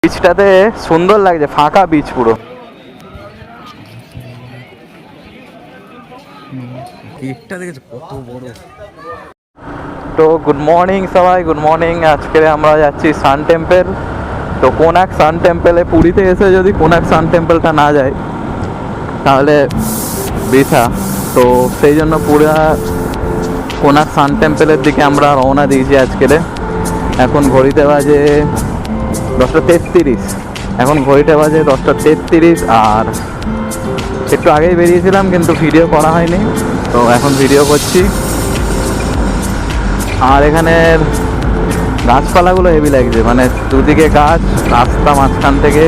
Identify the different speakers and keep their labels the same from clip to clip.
Speaker 1: বিচটাতে সুন্দর লাগছে, ফাঁকা বিচ পুরো।
Speaker 2: গেটটা দেখেছো কত বড়।
Speaker 1: তো গুড মর্নিং সবাই, গুড মর্নিং। আজকে আমরা যাচ্ছি সান টেম্পল। তো কোনার্ক সান টেম্পলে, পুরীতে এসে যদি কোনার্ক সান টেম্পলটা না যায় তাহলে বৃথা। তো সেই জন্য পুরো কোনার্ক সান টেম্পলের দিকে আমরা রওনা দিয়েছি আজকের। এখন ঘড়িতে বাজে 10:33। এখন ঘড়িতে বাজে 10:33, আর একটু আগেই বেরিয়েছিলাম কিন্তু ভিডিও করা হয়নি, তো এখন ভিডিও করছি। আর এখানের গাছপালাগুলো হেভি লাগছে, মানে দুদিকে গাছ, রাস্তা মাঝখান থেকে।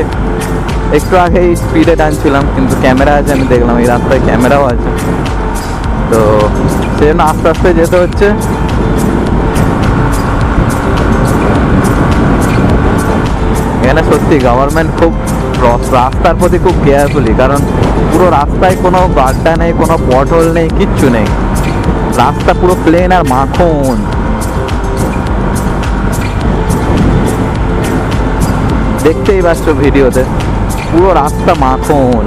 Speaker 1: একটু আগেই স্পিডে টানছিলাম কিন্তু ক্যামেরা আছে, আমি দেখলাম এই রাস্তায় ক্যামেরাও আছে, তো সেজন্য আস্তে আস্তে যেতে হচ্ছে। এখানে সত্যি গভর্নমেন্ট খুব রাস্তার প্রতি খুব কেয়ারফুলি, কারণ পুরো রাস্তায় কোনো গাড্ডা নেই, কোনো পটহোল নেই, কিচ্ছু নেই। রাস্তা পুরো প্লেন আর মাখন। দেখতেই পাচ্ছ ভিডিওতে, পুরো রাস্তা মাখন।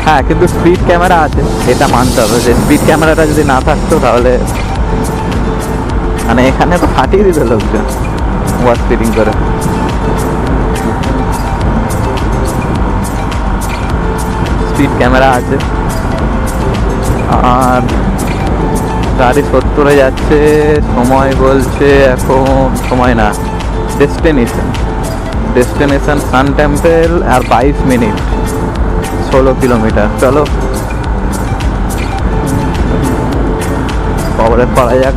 Speaker 1: হ্যাঁ, কিন্তু স্পিড ক্যামেরা আছে, এটা মানতে হবে। যে স্পিড ক্যামেরাটা যদি না থাকতো তাহলে মানে এখানে তো ফাটিয়ে দিত লোকজন ওভার স্পিডিং করে। স্পিড ক্যামেরা আছে। আর গাড়ি 70-এ যাচ্ছে, সময় বলছে এখন সময় না, ডেস্টিনেশন সান টেম্পল, আর 22 মিনিট, 16 কিলোমিটার। চলো কভারেজ করা যাক।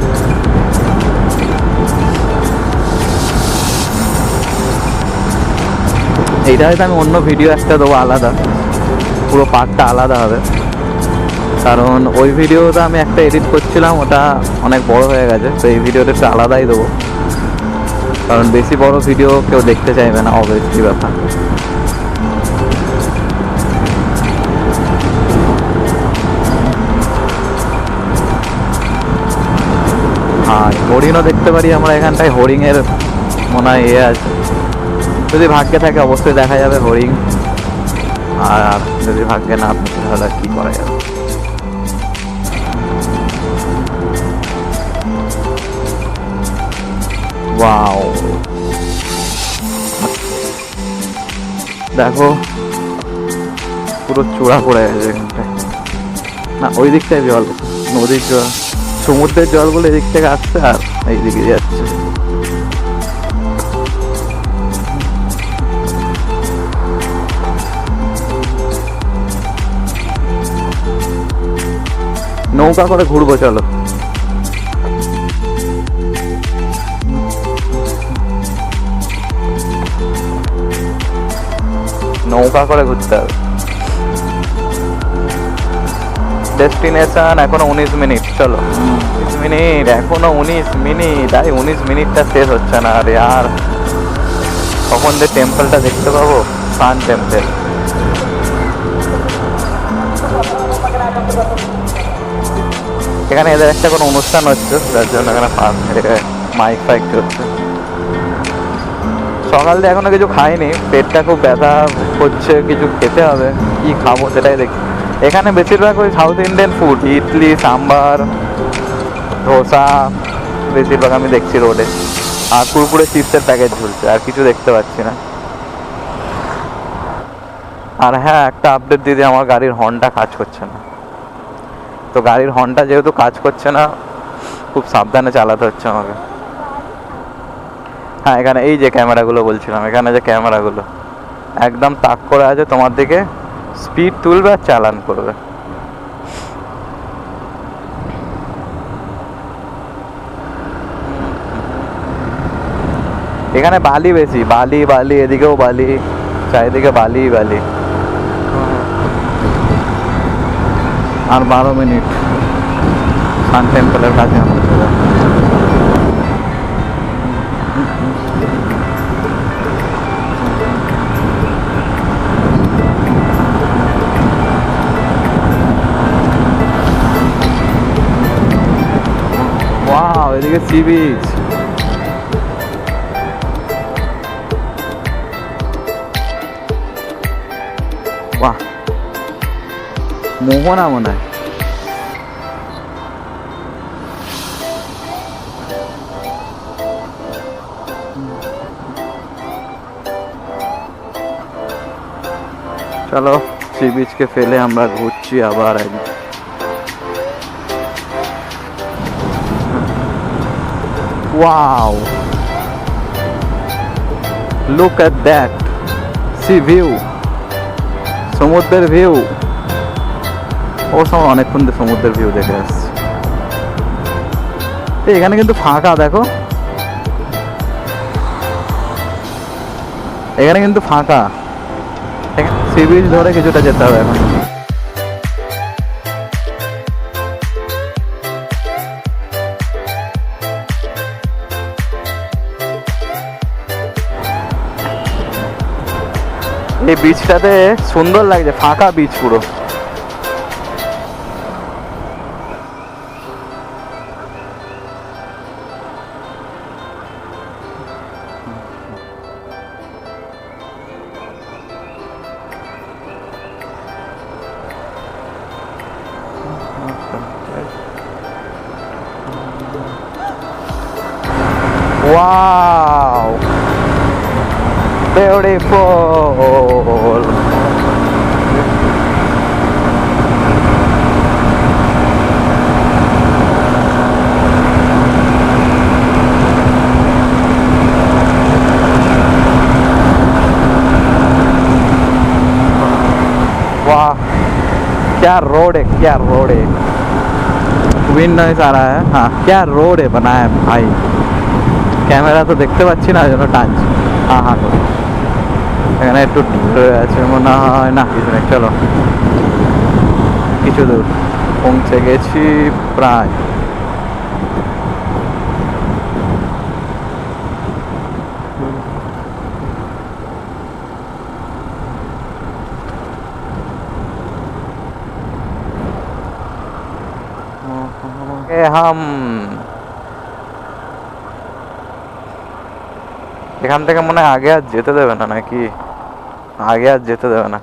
Speaker 1: এইটা হয়তো আমি অন্য ভিডিও একটা দেবো আলাদা, পুরো পার্টটা আলাদা হবে, কারণ ওই ভিডিওটা আমি একটা এডিট করছিলাম, ওটা অনেক বড় হয়ে গেছে। তো এই ভিডিওটা একটু আলাদাই দেবো, কারণ বেশি বড় ভিডিও কেউ দেখতে চাইবে না, অবভিয়াসলি ব্যাপার। হ্যাঁ, হরিণও দেখতে পারি আমরা এখানটায়। হরিণের মনে হয় আছে, যদি ভাগ্যে থাকে অবশ্যই দেখা যাবে হরিণ। আর যদি ভাগ্যে না থাকে তাহলে কি করা যাবে। ওয়াও, দেখো পুরো চূড়া পড়ে গেছে এখানটায়। না, ওই দিকটায় জল, নদীর জল, সমুদ্রের জলগুলো এদিক থেকে আসছে আর এইদিকে যাচ্ছে। নৌকা করে ঘুরবো, চলো। নৌকা করে ঘুরতে হবে। ডেস্টিনেশন এখনো 19 মিনিট, চলো। 19 মিনিট, এখনো 19 মিনিট, আর 19 মিনিটটা শেষ হচ্ছে না। আর আর কখন যে টেম্পলটা দেখতে পাবো, সান টেম্পল। এখানে এদের একটা কোনো অনুষ্ঠান হচ্ছে, যার জন্য এখানে মাইক ফাইক চলছে। সকাল দিয়ে এখনো কিছু খাইনি, পেটটা খুব ব্যথা করছে, কিছু খেতে হবে। কি খাবো সেটাই দেখি। এখানে বেশিরভাগ ওই south Indian food, idli, sambar, dosa বেশিরভাগ আমি দেখছি রোডে। আর কুরকুরে চিপসের প্যাকেট ঝুলছে, আর কিছু দেখতে পাচ্ছি না। আর হ্যাঁ, একটা আপডেট দিদি, আমার গাড়ির হর্নটা কাজ করছে না। তো গাড়ির হর্নটা যেহেতু কাজ করছে না, খুব সাবধানে চালাতে হচ্ছে আমাকে। হ্যাঁ, এখানে এই যে ক্যামেরাগুলো বলছিলাম, এখানে যে ক্যামেরাগুলো একদম তাক করে আছে, তোমার দিকে স্পিড তুলবে আর চালান করবে। এখানে বালি বেশি, বালি বালি, এদিকেও বালি, চারিদিকে বালি বালি। আর 12 মিনিট সান টেম্পলের কাছে আমরা চলে যাব। ওয়াও, এদিকে সি বিচ। মোহনা মনে হয়। চলো সি বিচকে ফেলে আমরা ঘুরছি আবার একদিন। Wow! Look at that! See view! সমুদ্রের ভিউ। ও সময় অনেকক্ষণ সমুদ্রের ভিউ দেখে আসছি। এখানে কিন্তু ফাঁকা, দেখো এখানে কিন্তু ফাঁকা। সি বিচ ধরে কিছুটা যেতে হবে এখন। এই বিচটাতে সুন্দর লাগছে, ফাঁকা বিচ পুরো। Wow! Beautiful! वाह क्या रोड है, क्या रोड है। विंड नॉइज आ रहा है। हाँ क्या रोड है बनाया है भाई। ক্যামেরা তো দেখতে পাচ্ছি না, যেন টানছি। হ্যাঁ হ্যাঁ এখানে একটু আছে মনে হয়, না কিছু নেই। চলো কিছু দূর পৌঁছে গেছি প্রায়। হাম এখান থেকে মনে হয় আগে আর যেতে দেবে না, নাকি আগে আর যেতে দেবে না।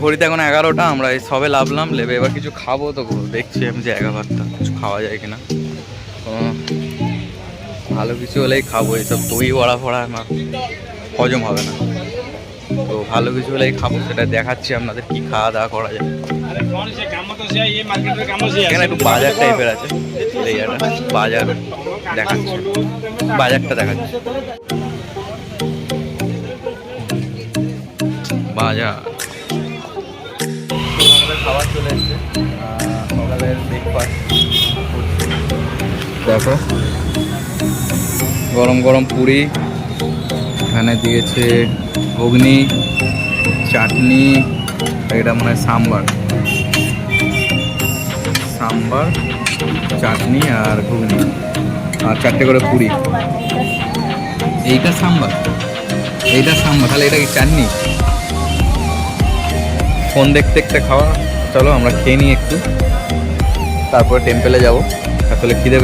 Speaker 1: ঘড়িতে এখন 11টা, আমরা এই সবে লাভলাম লেবে। এবার কিছু খাবো, তো দেখছি আমি জায়গা ভাতটা কিছু খাওয়া যায় কিনা। ভালো কিছু হলেই খাবো, এইসব দই বড়া ফড়া আমার হজম হবে না। তো ভালো কিছু হলেই খাবো, সেটা দেখাচ্ছি আপনাদের কি খাওয়া দাওয়া করা যায়। এখানে একটু বাজার টাইপের আছে, এই একটা বাজার দেখাচ্ছে, বাজারটা দেখাচ্ছে বাজার। সকালের খাবার চলে এসছে, সকালের ব্রেকফাস্ট। দেখো গরম গরম পুরি, এখানে দিয়েছে ঘুগনি, চাটনি, এটা মনে হয় সাম্বার, সাম্বার চাটনি আর ঘুগনি, আর 4টে করে পুরি। এইটা সাম্বার, এইটা সাম্বার, তাহলে এটা কি চাটনি? ফোন দেখতে দেখতে খাওয়া। চলো আমরা খেয়ে নিই একটু, তারপরে টেম্পেলে যাব। আসলে খিদে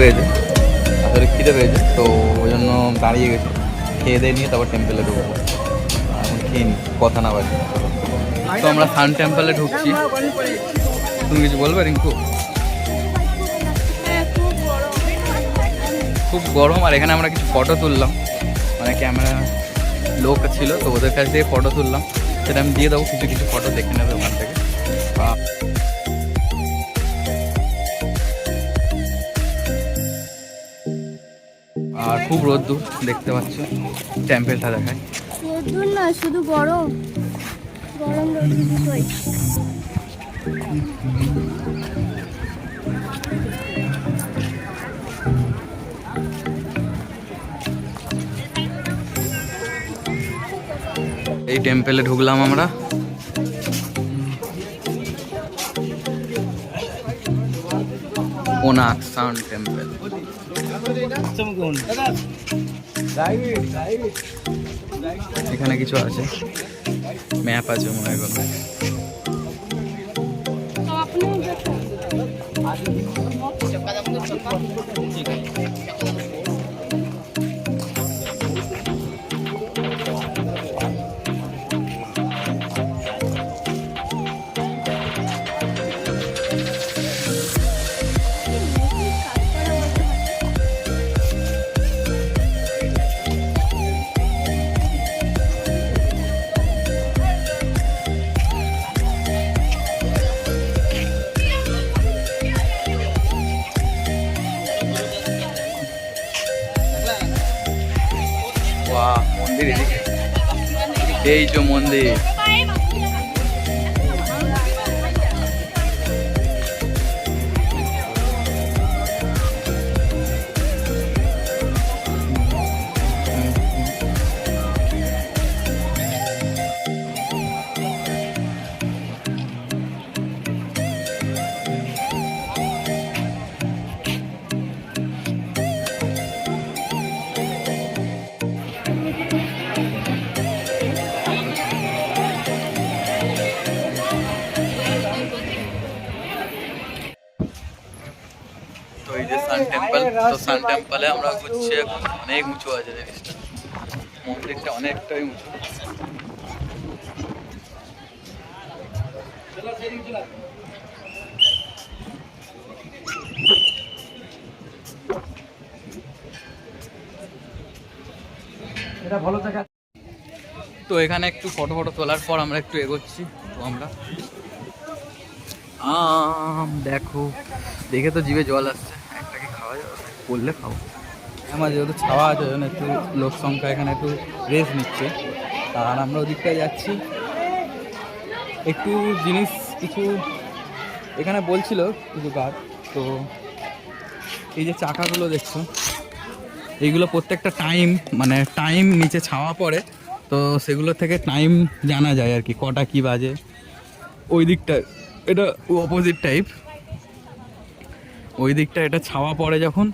Speaker 1: পেয়েছে তো ওই জন্য দাঁড়িয়ে গেছি। খেয়ে দিয়ে নিয়ে তারপর টেম্পেলে ঢুকবো। এখন খেয়ে নিই, কথা না বাজে। তো আমরা সান টেম্পেলে ঢুকছি। তুমি কিছু বলবে রিঙ্কু? খুব গরম, আর এখানে আমরা কিছু ফটো তুললাম, মানে ক্যামেরা লোক ছিল তো ওদের কাছ থেকে ফটো তুললাম, সেটা আমি দিয়ে দেবো। কিছু কিছু ফটো দেখে নেবে ওখান থেকে। আর খুব রোদ্দুর দেখতে পাচ্ছ, টেম্পেলটা দেখায়।
Speaker 3: রোদ্দুর না, শুধু গরম গরম রোদ্দুর দুটোই।
Speaker 1: এই টেম্পেলে ঢুকলাম আমরা। কোনার্ক সান টেম্পল। এখানে কিছু আছে, ম্যাপ আছে মনে হয় কোনো।
Speaker 3: तो अपने देखो
Speaker 1: বাহ, মন্দির এদিকে। এই যে মন্দির। তো এই যে সান টেম্পল, তো সান টেম্পলে আমরা ঘুরছি এখন। অনেক উঁচু আছে জিনিসটা, মন্দিরটা অনেকটাই উঁচু। তো এখানে একটু ফটো ফটো তোলার পর আমরা একটু এগোচ্ছি। তো আমরা দেখো, দেখে তো জিভে জল আসছে। একটা কি খাওয়া যাবে? বললে খাও। আমার যেহেতু ছাওয়া আছে, ওই জন্য একটু লোক সংখ্যা এখানে একটু রেস্ট নিচ্ছে। আর আমরা ওদিকটায় যাচ্ছি। একটু জিনিস কিছু এখানে বলছিল কিছু গাছ। তো এই যে চাকাগুলো দেখছো, এইগুলো প্রত্যেকটা টাইম, মানে টাইম নিচে ছাওয়া পড়ে, তো সেগুলো থেকে টাইম জানা যায় আর কি, কটা কি বাজে। ওই দিকটা এটা অপোজিট টাইপ, ওই দিকটা এটা ছাওয়া পড়ে যখন,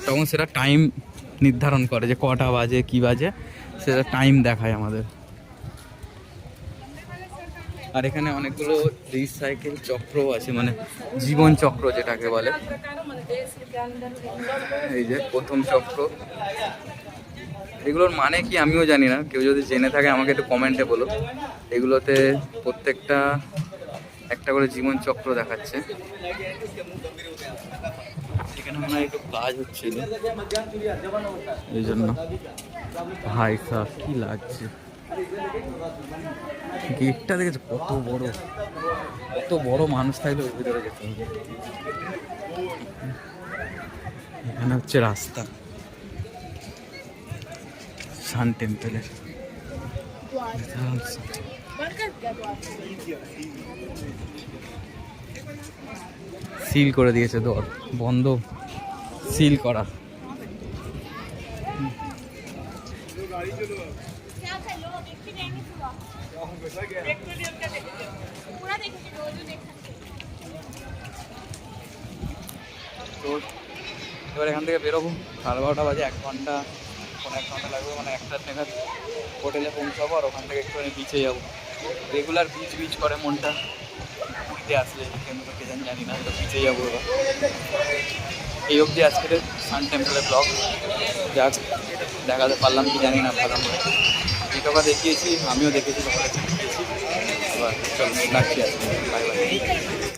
Speaker 1: তখন সেটা টাইম নির্ধারণ করে যে কটা বাজে কি বাজে, সেটা টাইম দেখায় আমাদের। আর এখানে অনেকগুলো রিসাইকেল চক্রও আছে, মানে জীবন চক্র যেটাকে বলে। এই যে প্রথম চক্র, এগুলোর মানে কি আমিও জানি না, কেউ যদি জেনে থাকে আমাকে একটু কমেন্টে বলো। এগুলোতে প্রত্যেকটা একটা করে জীবন চক্র দেখাচ্ছে। এখানে মনে হয় একটু কাজ হচ্ছিল, এই জন্য। ভাই সাহেব কি লাগছে, গেটটা দেখেছো কত বড়, কত বড়। মানুষ থাকলে ওর ভিতরে যেতে হবে। এখানে হচ্ছে রাস্তা সান টেম্পলের। সিল করে দিয়েছে দর, বন্ধ, সিল করা। তো এবার এখান থেকে বেরোবো, 12:30 বাজে, 1 ঘন্টা, 1 ঘন্টা লাগবে, মানে 1টা নাগাদ হোটেলে পৌঁছাবো। আর ওখান থেকে একটু বিচে যাবো। রেগুলার বিচ বিচ করে মনটা, পুরীতে আসলে কেন কে জানি না, তো বিচে যাবো এবার। এই অবধি আজকের সান টেম্পলের ব্লগ। যাক, দেখাতে পারলাম কি জানি না, ভালো যেটা দেখিয়েছি আমিও দেখেছি, তোমাদের দেখিয়েছি। এবার চল রাখছি আজকে, বাই বাই।